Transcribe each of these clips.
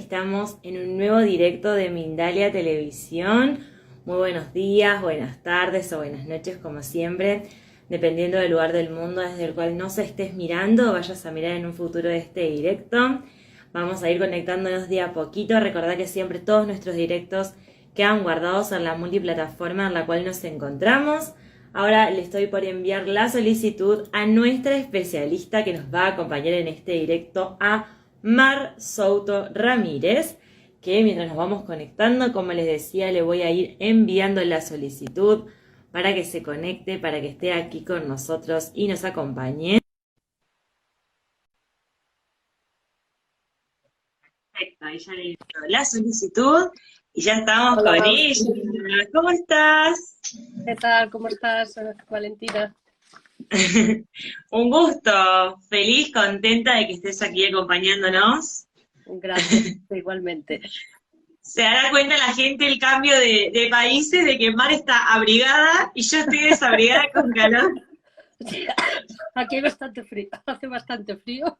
Estamos en un nuevo directo de Mindalia Televisión. Muy buenos días, buenas tardes o buenas noches, como siempre, dependiendo del lugar del mundo desde el cual nos estés mirando, vayas a mirar en un futuro este directo. Vamos a ir conectándonos de a poquito. Recordá que siempre todos nuestros directos quedan guardados en la multiplataforma en la cual nos encontramos. Ahora le estoy por enviar la solicitud a nuestra especialista que nos va a acompañar en este directo, a Mar Souto Ramírez, que mientras nos vamos conectando, como les decía, le voy a ir enviando la solicitud para que se conecte, para que esté aquí con nosotros y nos acompañe. Perfecto, ahí ya le envió la solicitud y ya estamos Hola, con ella. ¿Cómo estás? ¿qué tal? ¿Cómo estás, Valentina? Un gusto, feliz, contenta de que estés aquí acompañándonos. Gracias, igualmente. Se dará cuenta la gente el cambio de países, de que Mar está abrigada y yo estoy desabrigada con calor. Aquí hay bastante frío, hace bastante frío.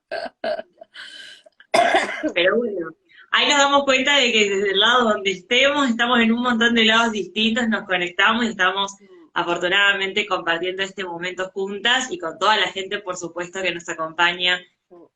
Pero bueno, ahí nos damos cuenta de que desde el lado donde estemos, estamos en un montón de lados distintos, nos conectamos y estamos afortunadamente compartiendo este momento juntas y con toda la gente, por supuesto, que nos acompaña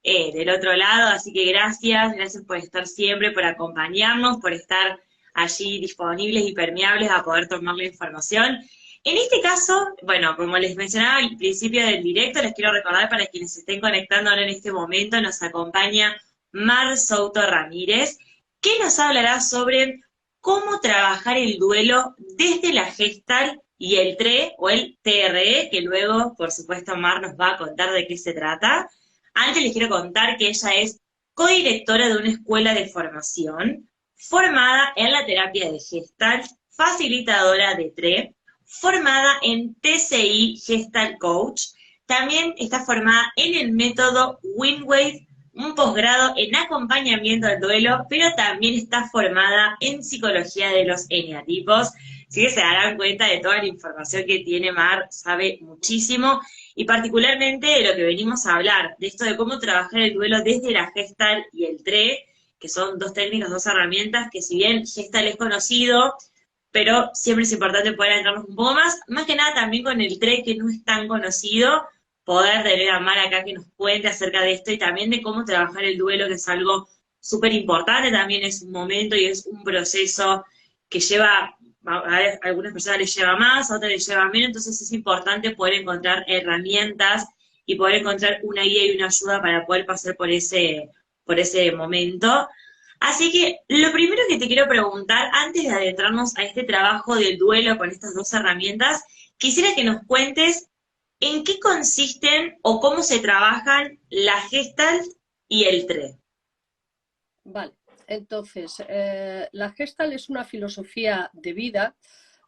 del otro lado. Así que gracias por estar siempre, por acompañarnos, por estar allí disponibles y permeables a poder tomar la información. En este caso, bueno, como les mencionaba al principio del directo, les quiero recordar para quienes se estén conectando ahora en este momento, nos acompaña Mar Souto Ramírez, que nos hablará sobre cómo trabajar el duelo desde la Gestalt y el TRE o el TRE, que luego, por supuesto, Mar nos va a contar de qué se trata. Antes les quiero contar que ella es codirectora de una escuela de formación, formada en la terapia de Gestalt, facilitadora de TRE, formada en TCI Gestalt Coach, también está formada en el método Windwave, un posgrado en acompañamiento al duelo, pero también está formada en psicología de los eneatipos. Así que se darán cuenta de toda la información que tiene Mar, sabe muchísimo, y particularmente de lo que venimos a hablar, de esto de cómo trabajar el duelo desde la Gestalt y el TRE, que son dos técnicas, dos herramientas, que si bien Gestalt es conocido, pero siempre es importante poder adentrarnos un poco más que nada también con el TRE, que no es tan conocido, poder tener a Mar acá que nos cuente acerca de esto y también de cómo trabajar el duelo, que es algo súper importante, también es un momento y es un proceso que lleva, a algunas personas les lleva más, a otras les lleva menos, entonces es importante poder encontrar herramientas y poder encontrar una guía y una ayuda para poder pasar por ese momento. Así que lo primero que te quiero preguntar, antes de adentrarnos a este trabajo del duelo con estas dos herramientas, quisiera que nos cuentes en qué consisten o cómo se trabajan la Gestalt y el TRE. Vale, entonces, la Gestalt es una filosofía de vida,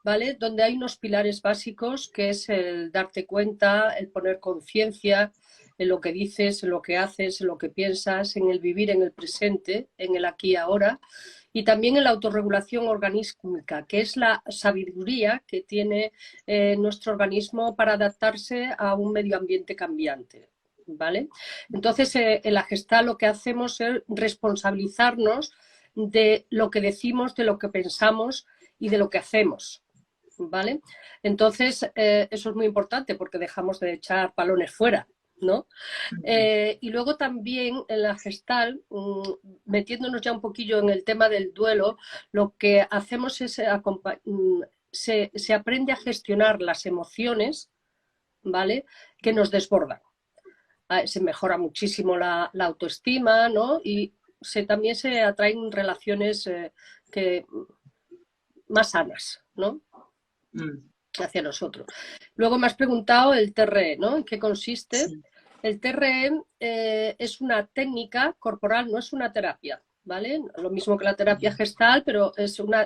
¿vale? Donde hay unos pilares básicos, que es el darte cuenta, el poner conciencia en lo que dices, en lo que haces, en lo que piensas, en el vivir en el presente, en el aquí y ahora, y también en la autorregulación organística, que es la sabiduría que tiene nuestro organismo para adaptarse a un medio ambiente cambiante, ¿vale? Entonces, en la Gestalt lo que hacemos es responsabilizarnos de lo que decimos, de lo que pensamos y de lo que hacemos, ¿vale? Entonces, eso es muy importante porque dejamos de echar balones fuera, ¿no? Y luego también en la Gestalt, metiéndonos ya un poquillo en el tema del duelo, lo que hacemos es se aprende a gestionar las emociones, ¿vale? Que nos desbordan. Se mejora muchísimo la autoestima, ¿no? Y también se atraen relaciones más sanas, ¿no? Hacia nosotros. Luego me has preguntado el TRE, ¿no? ¿En qué consiste? Sí. El TRE es una técnica corporal, no es una terapia, ¿vale? Lo mismo que la terapia gestal, pero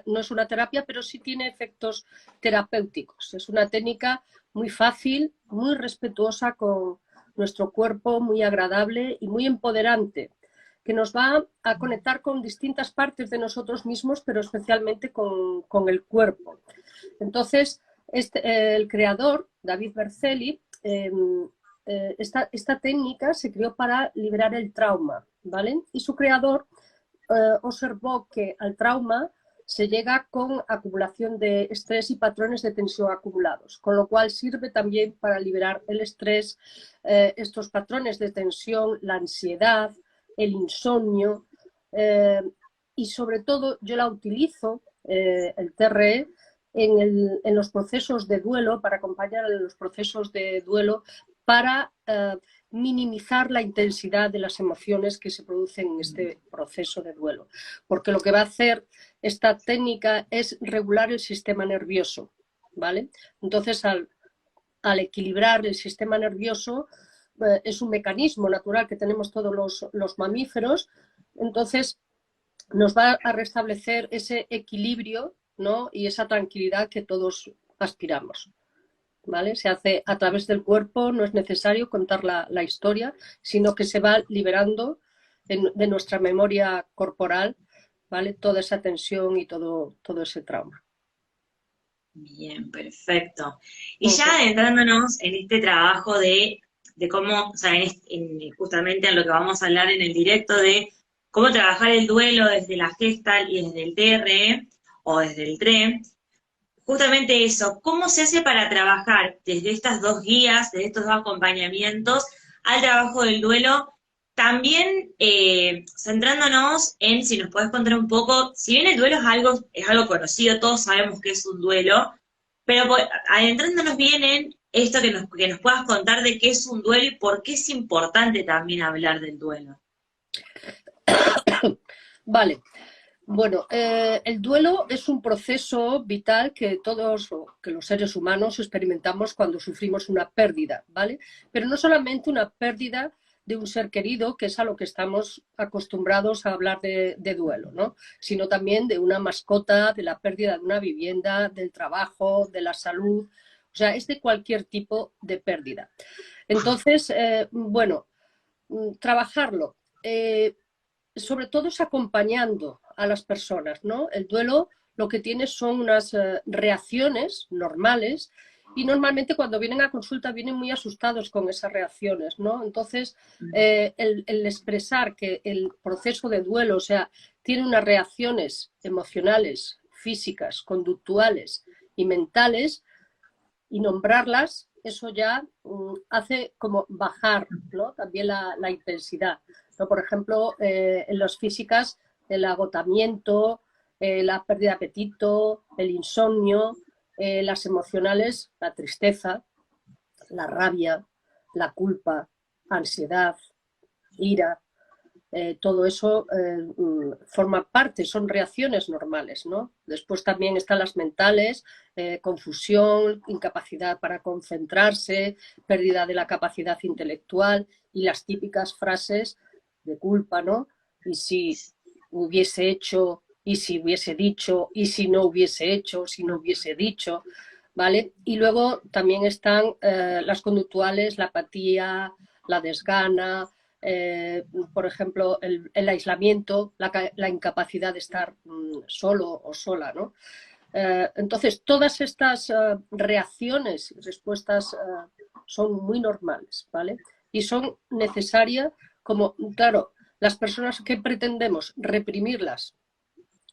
no es una terapia, pero sí tiene efectos terapéuticos. Es una técnica muy fácil, muy respetuosa con nuestro cuerpo, muy agradable y muy empoderante, que nos va a conectar con distintas partes de nosotros mismos, pero especialmente con el cuerpo. Entonces, el creador, David Berceli, esta técnica se creó para liberar el trauma, ¿vale? Y su creador observó que al trauma se llega con acumulación de estrés y patrones de tensión acumulados, con lo cual sirve también para liberar el estrés, estos patrones de tensión, la ansiedad, el insomnio, y sobre todo yo la utilizo, el TRE, en los procesos de duelo, para acompañar en los procesos de duelo, para minimizar la intensidad de las emociones que se producen en este proceso de duelo. Porque lo que va a hacer esta técnica es regular el sistema nervioso, ¿vale? Entonces, al equilibrar el sistema nervioso, es un mecanismo natural que tenemos todos los mamíferos, entonces nos va a restablecer ese equilibrio, ¿no? Y esa tranquilidad que todos aspiramos. ¿Vale? Se hace a través del cuerpo, no es necesario contar la historia, sino que se va liberando de nuestra memoria corporal, ¿vale? Toda esa tensión y todo ese trauma. Bien, perfecto. Y ya adentrándonos en este trabajo de cómo, o sea, justamente en lo que vamos a hablar en el directo de cómo trabajar el duelo desde la Gestalt y desde el TRE o desde el TRE, justamente eso, ¿cómo se hace para trabajar desde estas dos guías, desde estos dos acompañamientos al trabajo del duelo? También centrándonos en, si nos podés contar un poco, si bien el duelo es algo conocido, todos sabemos que es un duelo, pero adentrándonos bien en esto que nos puedas contar de qué es un duelo y por qué es importante también hablar del duelo. Vale. Bueno, el duelo es un proceso vital que que los seres humanos experimentamos cuando sufrimos una pérdida, ¿vale? Pero no solamente una pérdida de un ser querido, que es a lo que estamos acostumbrados a hablar de duelo, ¿no? Sino también de una mascota, de la pérdida de una vivienda, del trabajo, de la salud, o sea, es de cualquier tipo de pérdida. Entonces, bueno, trabajarlo. Sobre todo es acompañando a las personas, ¿no? El duelo lo que tiene son unas reacciones normales y normalmente cuando vienen a consulta vienen muy asustados con esas reacciones, ¿no? Entonces, el expresar que el proceso de duelo, o sea, tiene unas reacciones emocionales, físicas, conductuales y mentales, y nombrarlas, eso ya hace como bajar, ¿no? También la intensidad, ¿no? Por ejemplo, en las físicas, el agotamiento, la pérdida de apetito, el insomnio, las emocionales, la tristeza, la rabia, la culpa, ansiedad, ira, todo eso forma parte, son reacciones normales, ¿no? Después también están las mentales, confusión, incapacidad para concentrarse, pérdida de la capacidad intelectual y las típicas frases de culpa, ¿no? Y si hubiese hecho, y si hubiese dicho, y si no hubiese hecho, si no hubiese dicho, ¿vale? Y luego también están las conductuales, la apatía, la desgana, por ejemplo, el aislamiento, la incapacidad de estar solo o sola, ¿no? Entonces, todas estas reacciones y respuestas son muy normales, ¿vale? Y son necesarias como, claro, las personas que pretendemos reprimirlas,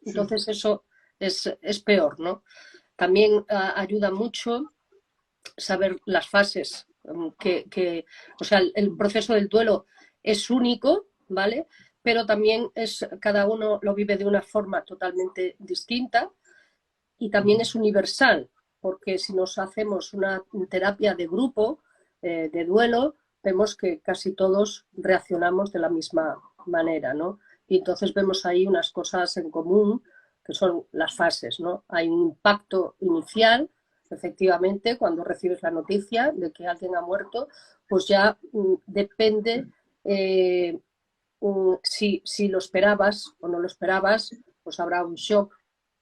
entonces eso es peor, ¿no? También ayuda mucho saber las fases, o sea, el proceso del duelo es único, ¿vale? Pero también cada uno lo vive de una forma totalmente distinta y también es universal, porque si nos hacemos una terapia de grupo, de duelo, vemos que casi todos reaccionamos de la misma manera, ¿no? Y entonces vemos ahí unas cosas en común, que son las fases, ¿no? Hay un impacto inicial, efectivamente, cuando recibes la noticia de que alguien ha muerto, pues ya depende si lo esperabas o no lo esperabas, pues habrá un shock,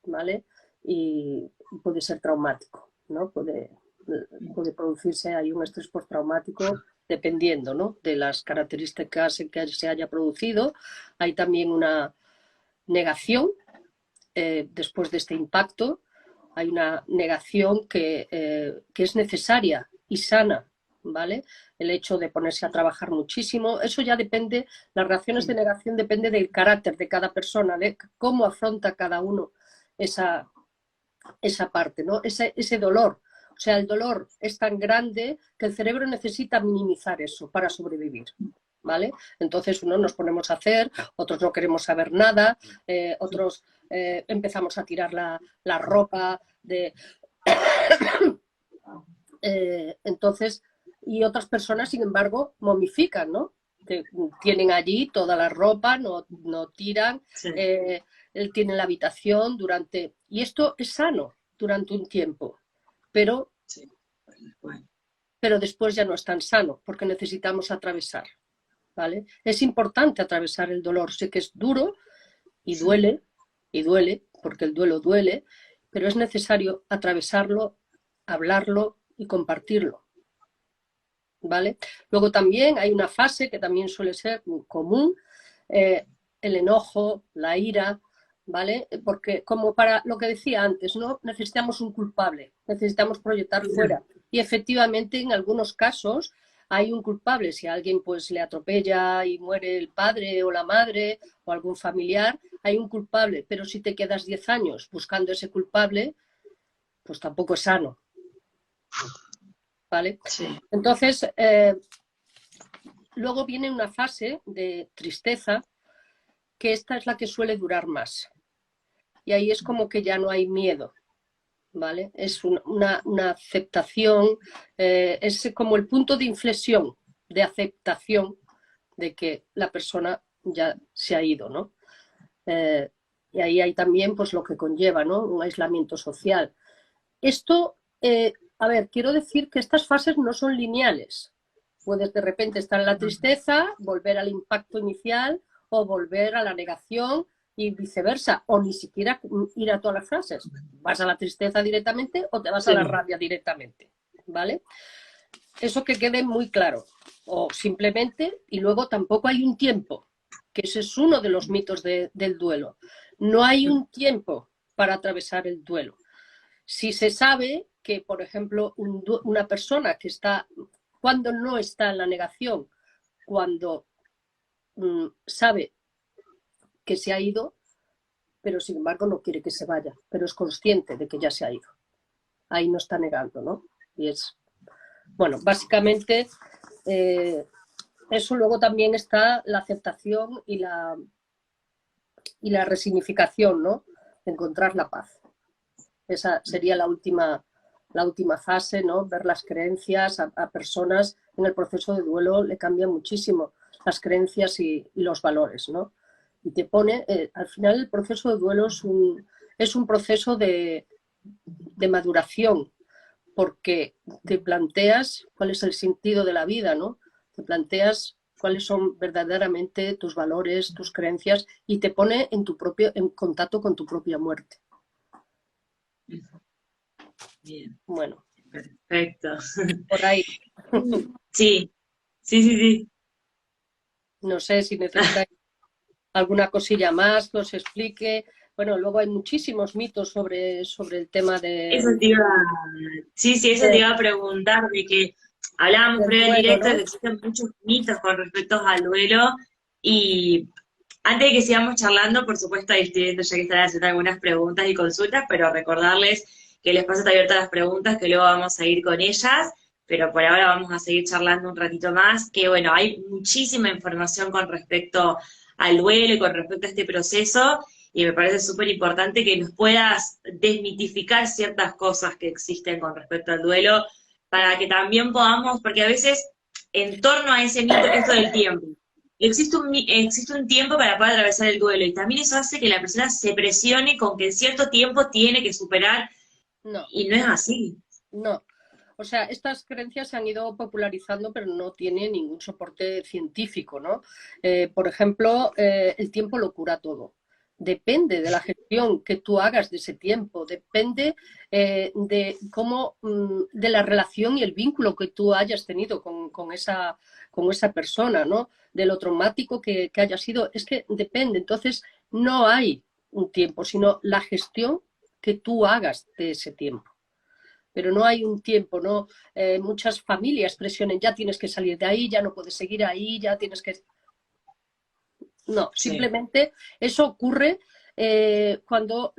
¿vale? Y puede ser traumático, ¿no? Puede producirse ahí un estrés postraumático dependiendo, ¿no? De las características en que se haya producido. Hay también una negación después de este impacto. Hay una negación que es necesaria y sana, ¿vale? El hecho de ponerse a trabajar muchísimo, eso ya depende, las reacciones de negación depende del carácter de cada persona, de cómo afronta cada uno esa parte, ¿no? Ese dolor. O sea, el dolor es tan grande que el cerebro necesita minimizar eso para sobrevivir, ¿vale? Entonces unos nos ponemos a hacer, otros no queremos saber nada, otros empezamos a tirar la ropa de... entonces, y otras personas, sin embargo, momifican, ¿no? Que tienen allí toda la ropa, no tiran, Sí. él tiene la habitación durante... Y esto es sano durante un tiempo, pero, Sí. Bueno. pero después ya no es tan sano, porque necesitamos atravesar, ¿vale? Es importante atravesar el dolor, sé que es duro y duele, porque el duelo duele, pero es necesario atravesarlo, hablarlo y compartirlo, ¿vale? Luego también hay una fase que también suele ser común, el enojo, la ira, ¿vale? Porque como para lo que decía antes, ¿no? Necesitamos un culpable, necesitamos proyectar fuera. Y efectivamente en algunos casos hay un culpable. Si a alguien pues le atropella y muere el padre o la madre o algún familiar, hay un culpable. Pero si te quedas 10 años buscando ese culpable, pues tampoco es sano, ¿vale? Sí. Entonces, luego viene una fase de tristeza, que esta es la que suele durar más. Y ahí es como que ya no hay miedo, ¿vale? Es una aceptación, es como el punto de inflexión, de aceptación de que la persona ya se ha ido, ¿no? Y ahí hay también pues lo que conlleva, ¿no? Un aislamiento social. Esto, a ver, quiero decir que estas fases no son lineales. Puedes de repente estar en la tristeza, volver al impacto inicial o volver a la negación y viceversa, o ni siquiera ir a todas las fases. Vas a la tristeza directamente o te vas a la rabia directamente, ¿vale? Eso que quede muy claro. O simplemente, y luego tampoco hay un tiempo, que ese es uno de los mitos del duelo. No hay un tiempo para atravesar el duelo. Si se sabe que, por ejemplo, una persona que está, cuando no está en la negación, cuando sabe que se ha ido, pero sin embargo no quiere que se vaya, pero es consciente de que ya se ha ido. Ahí no está negando, ¿no? Y es, bueno, básicamente eso. Luego también está la aceptación y la resignificación, ¿no? Encontrar la paz. Esa sería la última fase, ¿no? Ver las creencias a personas en el proceso de duelo le cambia muchísimo las creencias y los valores, ¿no? Y te pone, al final el proceso de duelo es un proceso de maduración, porque te planteas cuál es el sentido de la vida, ¿no? Te planteas cuáles son verdaderamente tus valores, tus creencias, y te pone en contacto con tu propia muerte. Bien. Bueno. Perfecto. Por ahí. Sí, sí, sí, sí. No sé si necesitáis alguna cosilla más que os explique. Bueno, luego hay muchísimos mitos sobre el tema Eso te iba, sí, eso te iba a preguntar, de que hablábamos del previo al duelo, directo, ¿no? que existen muchos mitos con respecto al duelo, y antes de que sigamos charlando, por supuesto, ahí estoy viendo ya que están haciendo algunas preguntas y consultas, pero recordarles que el espacio está abierto a las preguntas, que luego vamos a ir con ellas, pero por ahora vamos a seguir charlando un ratito más, que bueno, hay muchísima información con respecto al duelo y con respecto a este proceso, y me parece súper importante que nos puedas desmitificar ciertas cosas que existen con respecto al duelo, para que también podamos, porque a veces en torno a ese mito, esto del tiempo, existe un tiempo para poder atravesar el duelo, y también eso hace que la persona se presione con que en cierto tiempo tiene que superar, No, y no es así. no. O sea, estas creencias se han ido popularizando, pero no tienen ningún soporte científico, ¿no? Por ejemplo, el tiempo lo cura todo. Depende de la gestión que tú hagas de ese tiempo, depende de cómo, de la relación y el vínculo que tú hayas tenido con esa persona, ¿no? De lo traumático que haya sido. Es que depende. Entonces, no hay un tiempo, sino la gestión que tú hagas de ese tiempo. pero no hay un tiempo, ¿no? Muchas familias presionen, ya tienes que salir de ahí, ya no puedes seguir ahí, ya tienes que... No, Sí. simplemente eso ocurre cuando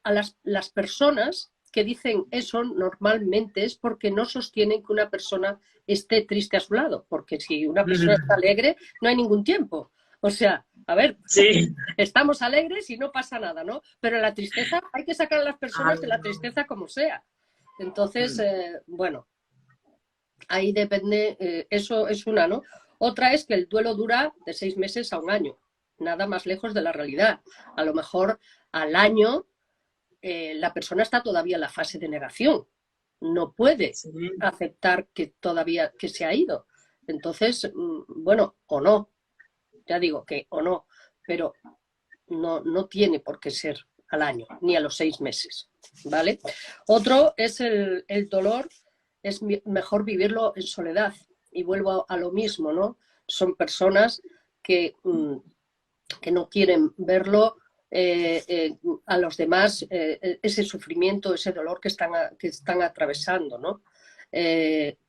a las personas que dicen eso normalmente es porque no sostienen que una persona esté triste a su lado, porque si una persona está alegre no hay ningún tiempo. O sea, a ver, Sí. estamos alegres y no pasa nada, ¿no? Pero la tristeza hay que sacar a las Ah, personas de la tristeza como sea. Entonces, bueno, ahí depende, eso es una, ¿no? Otra es que el duelo dura de 6 meses a un año, nada más lejos de la realidad. A lo mejor al año la persona está todavía en la fase de negación, no puede sí. aceptar que todavía que se ha ido. Entonces, bueno, o no, ya digo que o no, pero no tiene por qué ser al año, ni a los 6 meses, ¿vale? Otro es el dolor, es mejor vivirlo en soledad. Y vuelvo a lo mismo, ¿no? Son personas que no quieren verlo a los demás, ese sufrimiento, ese dolor que están atravesando, ¿no?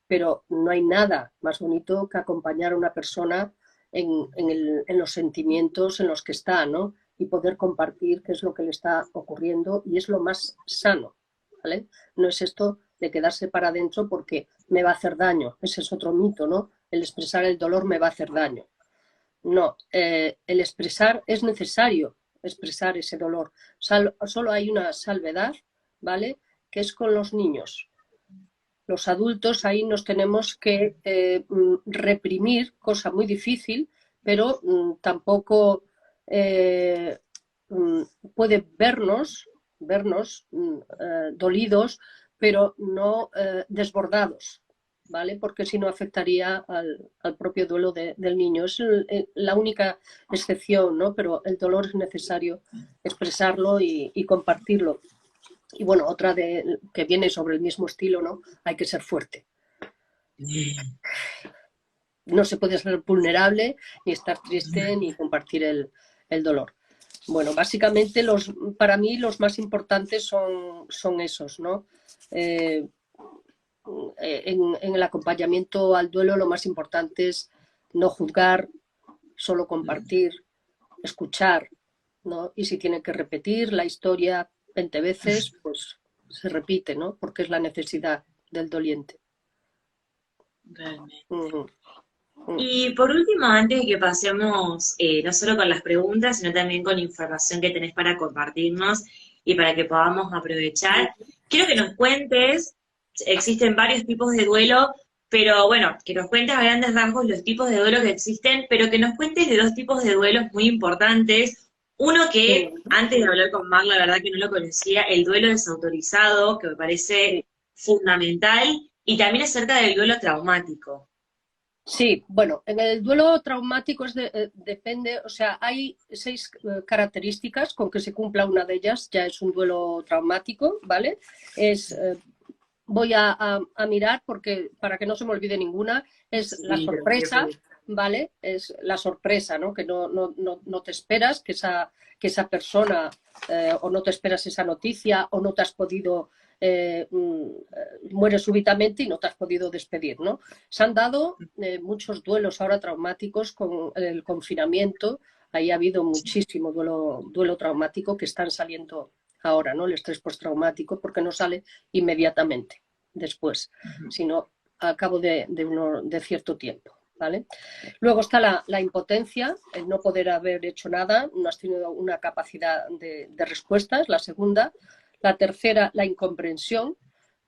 Pero no hay nada más bonito que acompañar a una persona en los sentimientos en los que está, ¿no? Y poder compartir qué es lo que le está ocurriendo y es lo más sano, ¿vale? No es esto de quedarse para adentro porque me va a hacer daño, ese es otro mito, ¿no? El expresar el dolor me va a hacer daño. No, el expresar es necesario, expresar ese dolor. Solo hay una salvedad, ¿vale? Que es con los niños. Los adultos ahí nos tenemos que reprimir, cosa muy difícil, pero tampoco eh, puede vernos dolidos, pero no desbordados, ¿vale? Porque si no afectaría al propio duelo del niño. Es la única excepción, ¿no? Pero el dolor es necesario expresarlo y compartirlo. Y bueno, otra que viene sobre el mismo estilo, ¿no? Hay que ser fuerte. No se puede ser vulnerable, ni estar triste, ni compartir el dolor. Bueno, básicamente para mí los más importantes son esos, ¿no? En el acompañamiento al duelo lo más importante es no juzgar, solo compartir, escuchar, ¿no? Y si tiene que repetir la historia 20 veces, pues se repite, ¿no? Porque es la necesidad del doliente. Realmente. Uh -huh. Y por último, antes de que pasemos no solo con las preguntas, sino también con información que tenés para compartirnos y para que podamos aprovechar, quiero que nos cuentes, existen varios tipos de duelo, pero bueno, que nos cuentes a grandes rasgos los tipos de duelo que existen, pero que nos cuentes de dos tipos de duelos muy importantes. Uno que, antes de hablar con Mar, la verdad que no lo conocía, el duelo desautorizado, que me parece fundamental, y también acerca del duelo traumático. Sí, bueno, en el duelo traumático depende, o sea, hay 6 características, con que se cumpla una de ellas ya es un duelo traumático, ¿vale? Voy a mirar porque para que no se me olvide ninguna, es la Sí, sorpresa, ¿vale? Es la sorpresa, ¿no? Que no te esperas que esa persona o no te esperas esa noticia o no te has podido muere súbitamente y no te has podido despedir, ¿no? Se han dado muchos duelos ahora traumáticos con el confinamiento, ahí ha habido muchísimo duelo traumático que están saliendo ahora, ¿no? El estrés postraumático, porque no sale inmediatamente después, sino a cabo de cierto tiempo, ¿vale? Luego está la impotencia, el no poder haber hecho nada, no has tenido una capacidad de respuesta, es la segunda. La tercera, la incomprensión,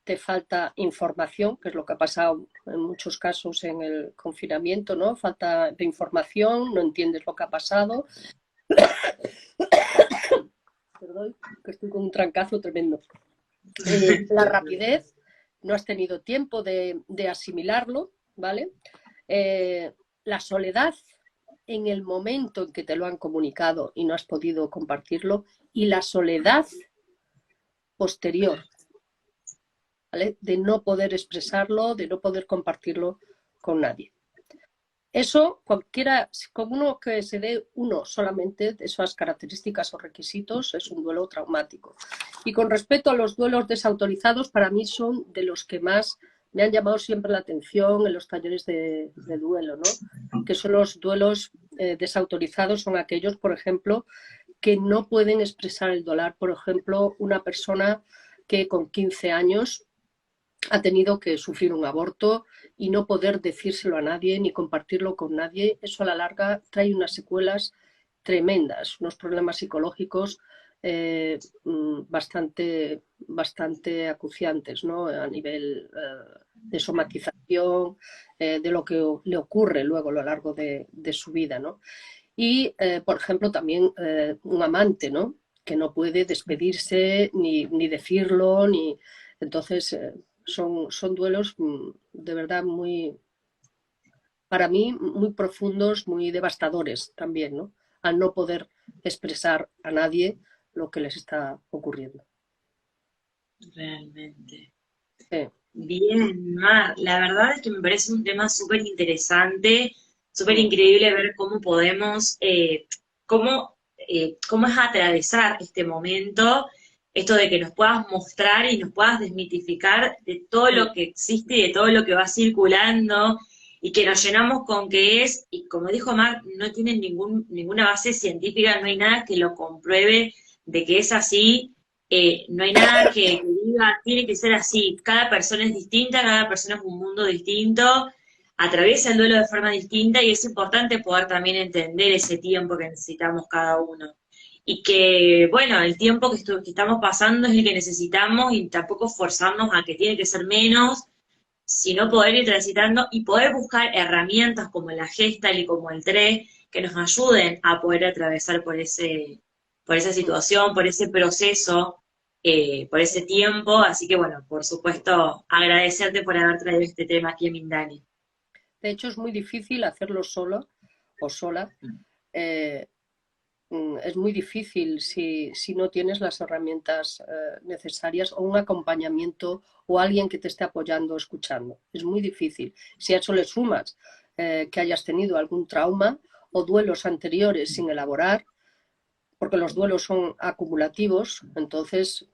te falta información, que es lo que ha pasado en muchos casos en el confinamiento, ¿no? Falta de información, no entiendes lo que ha pasado. Perdón, que estoy con un trancazo tremendo. La rapidez, no has tenido tiempo de asimilarlo, ¿vale? La soledad en el momento en que te lo han comunicado y no has podido compartirlo, y la soledad posterior, ¿vale? De no poder expresarlo, de no poder compartirlo con nadie. Eso, cualquiera, con uno que se dé uno solamente de esas características o requisitos, es un duelo traumático. Y con respecto a los duelos desautorizados, para mí son de los que más me han llamado siempre la atención en los talleres de duelo, ¿no? Que son los duelos desautorizados, son aquellos, por ejemplo, que no pueden expresar el dolor. Por ejemplo, una persona que con 15 años ha tenido que sufrir un aborto y no poder decírselo a nadie ni compartirlo con nadie, eso a la larga trae unas secuelas tremendas, unos problemas psicológicos bastante acuciantes, ¿no? A nivel de somatización, de lo que le ocurre luego a lo largo de su vida, ¿no? Y, por ejemplo, también un amante, ¿no? Que no puede despedirse ni decirlo, ni... Entonces, son duelos de verdad muy, para mí, muy profundos, muy devastadores también, ¿no? Al no poder expresar a nadie lo que les está ocurriendo. Realmente. Sí. Bien, Mar, la verdad es que me parece un tema súper interesante, súper increíble ver cómo podemos, cómo es atravesar este momento, esto de que nos puedas mostrar y nos puedas desmitificar de todo lo que existe y de todo lo que va circulando y que nos llenamos con que es, y como dijo Mar, no tiene ninguna base científica, no hay nada que lo compruebe de que es así. No hay nada que diga, tiene que ser así. Cada persona es distinta, cada persona es un mundo distinto, atraviesa el duelo de forma distinta y es importante poder también entender ese tiempo que necesitamos cada uno. Y que, bueno, el tiempo que estamos pasando es el que necesitamos y tampoco forzarnos a que tiene que ser menos, sino poder ir transitando y poder buscar herramientas como la Gestalt y como el TRE que nos ayuden a poder atravesar por esa situación, por ese proceso, por ese tiempo. Así que bueno, por supuesto, agradecerte por haber traído este tema aquí a Mindani. De hecho, es muy difícil hacerlo solo o sola. Eh, es muy difícil si no tienes las herramientas necesarias o un acompañamiento o alguien que te esté apoyando, escuchando. Es muy difícil. Si a eso le sumas que hayas tenido algún trauma o duelos anteriores sin elaborar, porque los duelos son acumulativos, entonces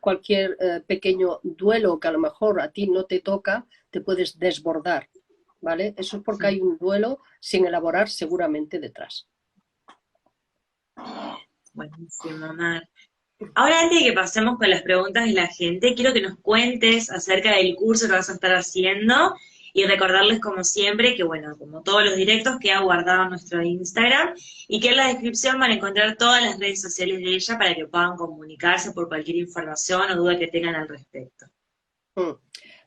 cualquier pequeño duelo que a lo mejor a ti no te toca, te puedes desbordar, ¿vale? Eso es porque hay un duelo sin elaborar seguramente detrás. Buenísimo, Mar. Ahora, antes de que pasemos con las preguntas de la gente, quiero que nos cuentes acerca del curso que vas a estar haciendo y recordarles, como siempre, que, bueno, como todos los directos, queda guardado en nuestro Instagram y que en la descripción van a encontrar todas las redes sociales de ella para que puedan comunicarse por cualquier información o duda que tengan al respecto.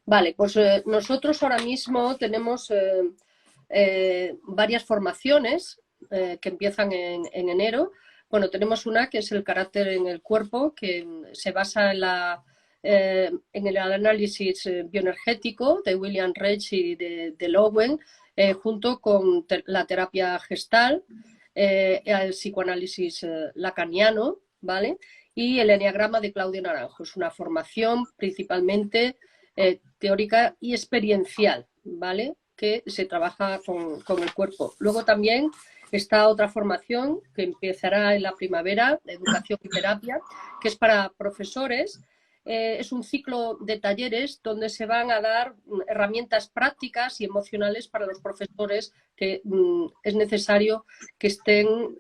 Vale, pues nosotros ahora mismo tenemos varias formaciones que empiezan en enero. Bueno, tenemos una que es el carácter en el cuerpo, que se basa en el análisis bioenergético de William Reich y de Lowen, junto con la terapia gestal, el psicoanálisis lacaniano, ¿vale? Y el eneagrama de Claudio Naranjo. Es una formación principalmente teórica y experiencial, ¿vale? Que se trabaja con el cuerpo. Luego también está otra formación que empezará en la primavera, de educación y terapia, que es para profesores. Es un ciclo de talleres donde se van a dar herramientas prácticas y emocionales para los profesores que es necesario que estén,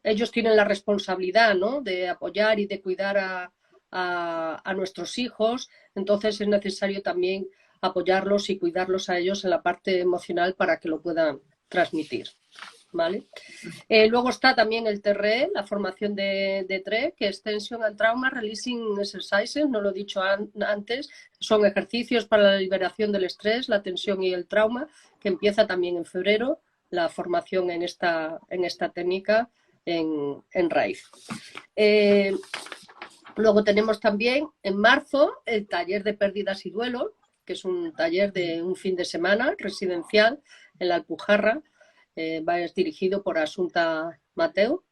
ellos tienen la responsabilidad, ¿no?, de apoyar y de cuidar a nuestros hijos, entonces es necesario también apoyarlos y cuidarlos a ellos en la parte emocional para que lo puedan transmitir, ¿vale? Luego está también el TRE, la formación de TRE, que es Tension and Trauma Releasing Exercises, no lo he dicho antes, son ejercicios para la liberación del estrés, la tensión y el trauma, que empieza también en febrero, la formación en esta técnica en raíz. Luego tenemos también en marzo el taller de pérdidas y duelo, que es un taller de un fin de semana residencial en la Alpujarra, es dirigido por Asunta Mateo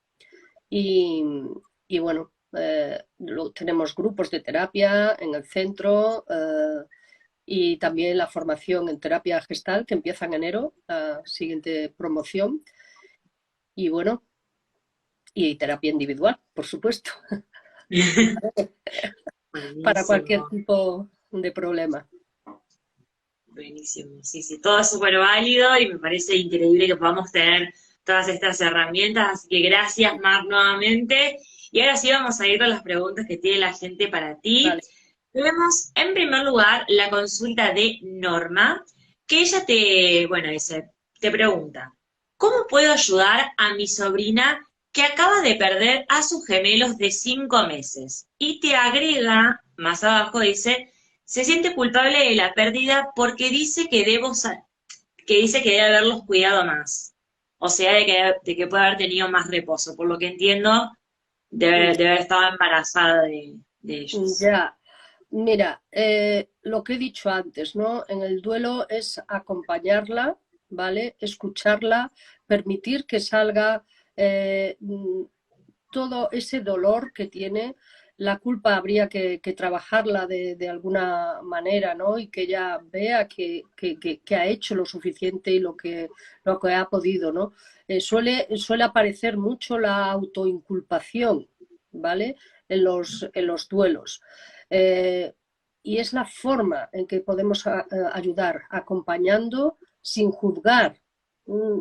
y bueno, tenemos grupos de terapia en el centro y también la formación en terapia gestal que empieza en enero, la siguiente promoción, y bueno, y terapia individual, por supuesto, para cualquier Buenísimo, tipo de problema. buenísimo. Sí, sí, todo es súper válido y me parece increíble que podamos tener todas estas herramientas. Así que gracias, Mar, nuevamente. Y ahora sí vamos a ir con las preguntas que tiene la gente para ti. Vale. Tenemos en primer lugar la consulta de Norma, que ella bueno, te pregunta, ¿cómo puedo ayudar a mi sobrina que acaba de perder a sus gemelos de 5 meses? Y te agrega, más abajo dice, se siente culpable de la pérdida porque dice que dice que debe haberlos cuidado más. O sea, de que puede haber tenido más reposo. Por lo que entiendo, debe haber estado embarazada de ellos. Ya, mira, lo que he dicho antes, ¿no? En el duelo es acompañarla, ¿vale? Escucharla, permitir que salga todo ese dolor que tiene. La culpa habría que trabajarla de alguna manera, ¿no? Y que ella vea que ha hecho lo suficiente y lo que ha podido, ¿no? Suele aparecer mucho la autoinculpación, ¿vale? En los duelos. Eh, y es la forma en que podemos ayudar, acompañando sin juzgar. Mm,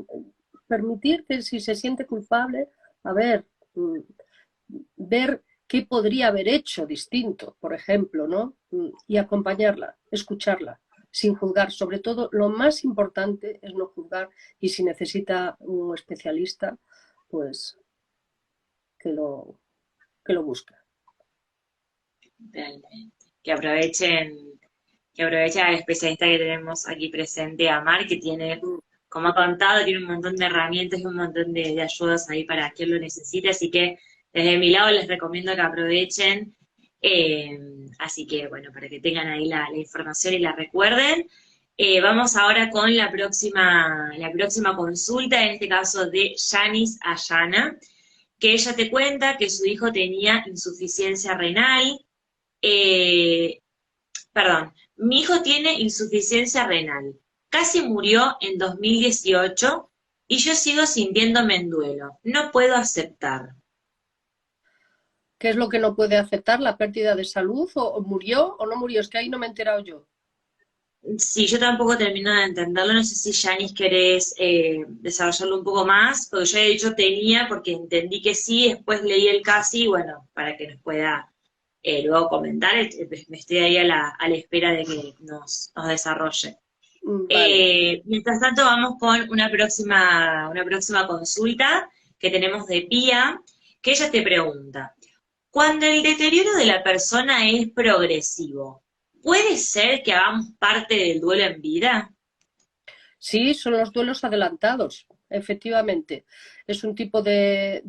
Permitir que si se siente culpable, a ver, ver qué podría haber hecho distinto, por ejemplo, ¿no? Y acompañarla, escucharla, sin juzgar. Sobre todo, lo más importante es no juzgar y si necesita un especialista, pues que lo, que lo busque. Realmente. Que aprovechen al especialista que tenemos aquí presente, Amar, que tiene, como ha contado, tiene un montón de herramientas y un montón de ayudas ahí para quien lo necesite. Así que desde mi lado les recomiendo que aprovechen. eh, Así que, bueno, para que tengan ahí la información y la recuerden. Vamos ahora con la próxima consulta, en este caso de Yanis Ayana, que ella te cuenta que su hijo tenía insuficiencia renal. eh, Perdón, mi hijo tiene insuficiencia renal. Casi murió en 2018 y yo sigo sintiéndome en duelo. No puedo aceptar. ¿Qué es lo que no puede aceptar? ¿La pérdida de salud? ¿O murió o no murió? Es que ahí no me he enterado yo. Sí, yo tampoco termino de entenderlo. No sé si Janice querés desarrollarlo un poco más, porque yo he dicho tenía porque entendí que sí, después leí el casi, y bueno, para que nos pueda luego comentar. Me estoy ahí a la espera de que nos desarrolle. Vale. Mientras tanto, vamos con una próxima consulta que tenemos de Pía, que ella te pregunta, cuando el deterioro de la persona es progresivo, ¿puede ser que hagamos parte del duelo en vida? Sí, son los duelos adelantados, efectivamente. Es un tipo de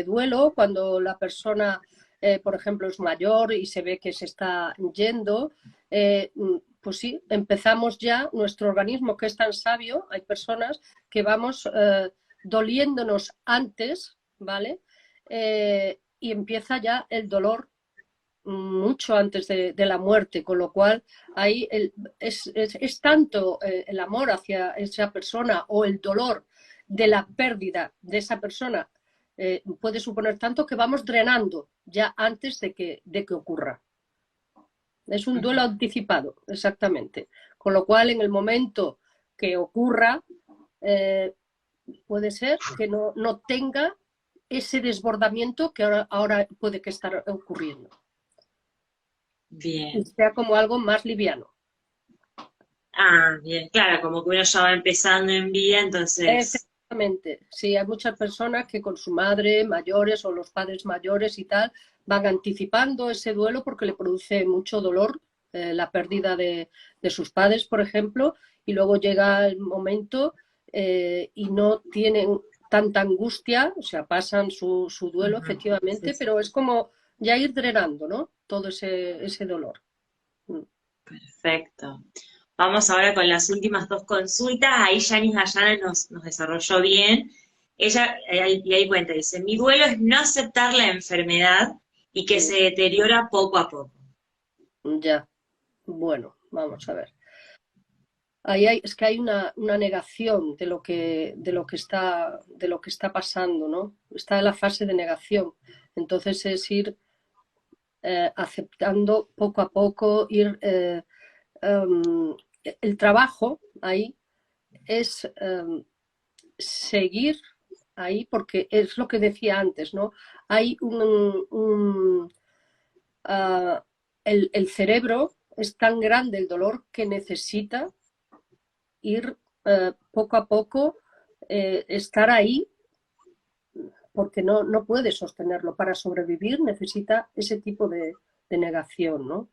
duelo cuando la persona, por ejemplo, es mayor y se ve que se está yendo. Pues sí, empezamos ya, nuestro organismo que es tan sabio, hay personas que vamos doliéndonos antes, ¿vale? Y empieza ya el dolor mucho antes de la muerte, con lo cual ahí es tanto el amor hacia esa persona o el dolor de la pérdida de esa persona puede suponer tanto que vamos drenando ya antes de que ocurra. Es un duelo Ujú. anticipado, exactamente. Con lo cual, en el momento que ocurra, eh, puede ser que no tenga ese desbordamiento que ahora puede que estar ocurriendo y Bien. sea como algo más liviano. Ah, bien, claro, como que uno ya va empezando en vida, entonces. Efectivamente, sí, hay muchas personas que con su madre mayores o los padres mayores y tal van anticipando ese duelo porque le produce mucho dolor la pérdida de sus padres, por ejemplo, y luego llega el momento y no tienen tanta angustia, o sea, pasan su duelo Ujú. Sí, efectivamente, sí. pero es como ya ir drenando, ¿no? Todo ese dolor. Mm. Perfecto. Vamos ahora con las últimas dos consultas. Ahí Yanis Ayana nos desarrolló bien. Ella, y ahí cuenta, dice, mi duelo es no aceptar la enfermedad y que Mm. se deteriora poco a poco. Ya, bueno. Vamos a ver. Es que hay una negación de lo que está pasando, ¿no? Está en la fase de negación. Entonces es ir aceptando poco a poco, el trabajo ahí es seguir ahí, porque es lo que decía antes, ¿no? Hay el cerebro es tan grande el dolor que necesita ir poco a poco, estar ahí, porque no puede sostenerlo. Para sobrevivir necesita ese tipo de negación, ¿no?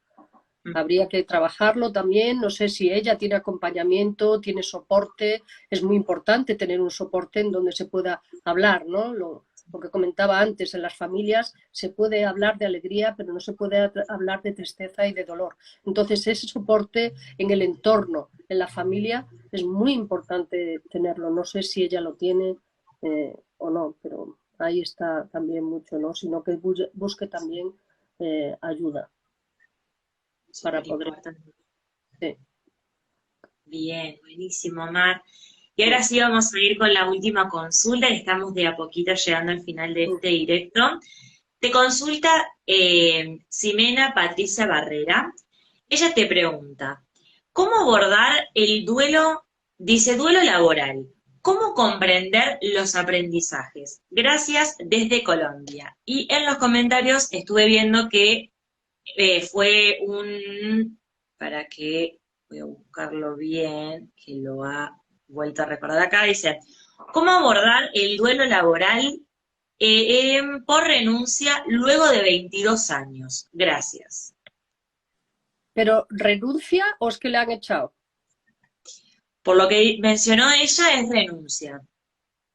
Habría que trabajarlo también, no sé si ella tiene acompañamiento, tiene soporte, es muy importante tener un soporte en donde se pueda hablar, ¿no? Lo que comentaba antes, en las familias se puede hablar de alegría, pero no se puede hablar de tristeza y de dolor. Entonces, ese soporte en el entorno, en la familia, es muy importante tenerlo. No sé si ella lo tiene o no, pero ahí está también mucho, ¿no? Sino que busque también ayuda para Súper poder... importante. Sí. Bien, buenísimo, Mar. Y ahora sí vamos a ir con la última consulta, y estamos de a poquito llegando al final de este directo. Te consulta Ximena Patricia Barrera. Ella te pregunta, ¿cómo abordar el duelo? Dice, duelo laboral. ¿Cómo comprender los aprendizajes? Gracias desde Colombia. Y en los comentarios estuve viendo que fue para que, voy a buscarlo bien, que lo ha vuelto a recordar acá, dice, ¿cómo abordar el duelo laboral por renuncia luego de 22 años? Gracias. ¿Pero renuncia o es que le han echado? Por lo que mencionó ella es renuncia. O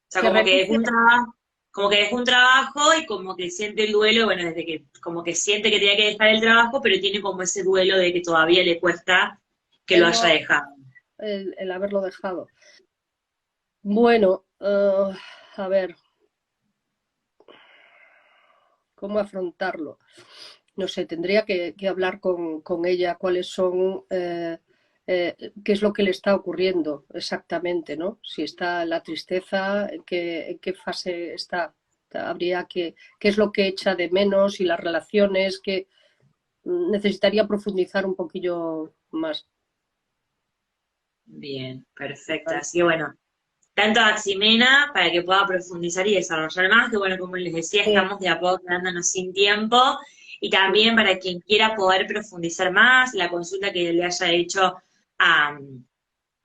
sea, Que como que dejó renuncia, un trabajo, como que dejó un trabajo y como que siente el duelo, bueno, desde que, como que siente que tenía que dejar el trabajo, pero tiene como ese duelo de que todavía le cuesta que lo el, haya no, dejado. el haberlo dejado. Bueno, a ver, ¿cómo afrontarlo? No sé, tendría que hablar con ella cuáles son, qué es lo que le está ocurriendo exactamente, ¿no? Si está en la tristeza, en qué fase está. Habría qué es lo que echa de menos y las relaciones, que necesitaría profundizar un poquillo más. Bien, perfecto. ¿Vale? Así que bueno, tanto a Ximena para que pueda profundizar y desarrollar más, que bueno, como les decía, Sí, estamos de a poco quedándonos sin tiempo, y sí. también para quien quiera poder profundizar más, la consulta que le haya hecho a,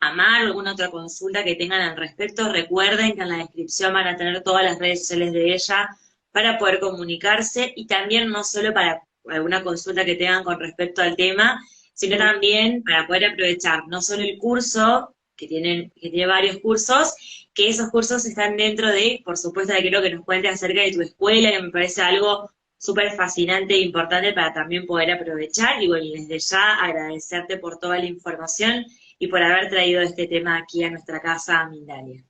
a Mar, alguna otra consulta que tengan al respecto, recuerden que en la descripción van a tener todas las redes sociales de ella para poder comunicarse, y también no solo para alguna consulta que tengan con respecto al tema, sino Mm. también para poder aprovechar no solo el curso, que tiene varios cursos, que esos cursos están dentro de, por supuesto, que quiero que nos cuentes acerca de tu escuela, que me parece algo súper fascinante e importante para también poder aprovechar. Y bueno, desde ya agradecerte por toda la información y por haber traído este tema aquí a nuestra casa, a Mindalia.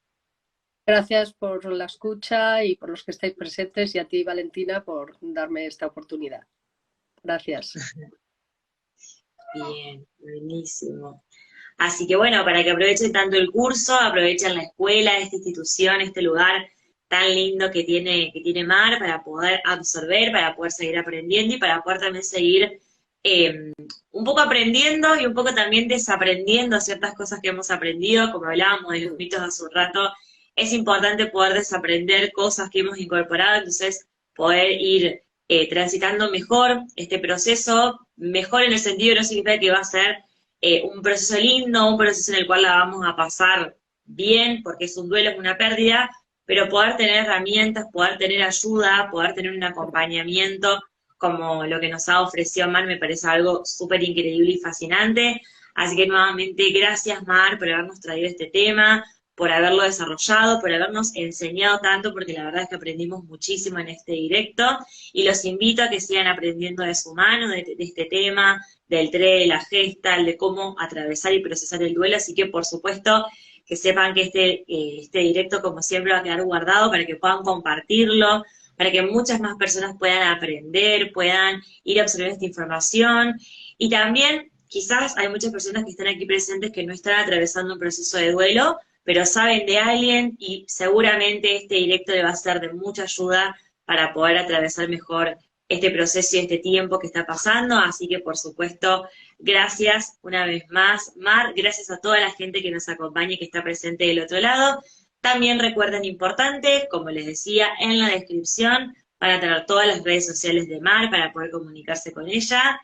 Gracias por la escucha y por los que estáis presentes, y a ti, Valentina, por darme esta oportunidad. Gracias. Bien, buenísimo. Así que bueno, para que aprovechen tanto el curso, aprovechen la escuela, esta institución, este lugar tan lindo que tiene Mar, para poder absorber, para poder seguir aprendiendo y para poder también seguir un poco aprendiendo y un poco también desaprendiendo ciertas cosas que hemos aprendido, como hablábamos de los mitos hace un rato. Es importante poder desaprender cosas que hemos incorporado, entonces poder ir transitando mejor este proceso, mejor en el sentido no significa que va a ser un proceso lindo, un proceso en el cual la vamos a pasar bien, porque es un duelo, es una pérdida, pero poder tener herramientas, poder tener ayuda, poder tener un acompañamiento como lo que nos ha ofrecido Mar, me parece algo súper increíble y fascinante. Así que nuevamente gracias, Mar, por habernos traído este tema, por haberlo desarrollado, por habernos enseñado tanto, porque la verdad es que aprendimos muchísimo en este directo, y los invito a que sigan aprendiendo de su mano, de este tema, del TRE, de la gesta, de cómo atravesar y procesar el duelo. Así que por supuesto que sepan que este directo, como siempre, va a quedar guardado para que puedan compartirlo, para que muchas más personas puedan aprender, puedan ir a absorber esta información. Y también quizás hay muchas personas que están aquí presentes que no están atravesando un proceso de duelo, pero saben de alguien y seguramente este directo le va a ser de mucha ayuda para poder atravesar mejor este proceso y este tiempo que está pasando. Así que, por supuesto, gracias una vez más, Mar, gracias a toda la gente que nos acompaña y que está presente del otro lado. También recuerden importante, como les decía, en la descripción van a tener todas las redes sociales de Mar para poder comunicarse con ella.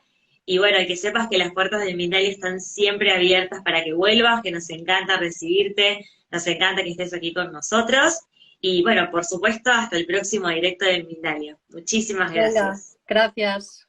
Y bueno, que sepas que las puertas de Mindalia están siempre abiertas para que vuelvas, que nos encanta recibirte, nos encanta que estés aquí con nosotros. Y bueno, por supuesto, hasta el próximo directo de Mindalia. Muchísimas Venga, gracias. gracias.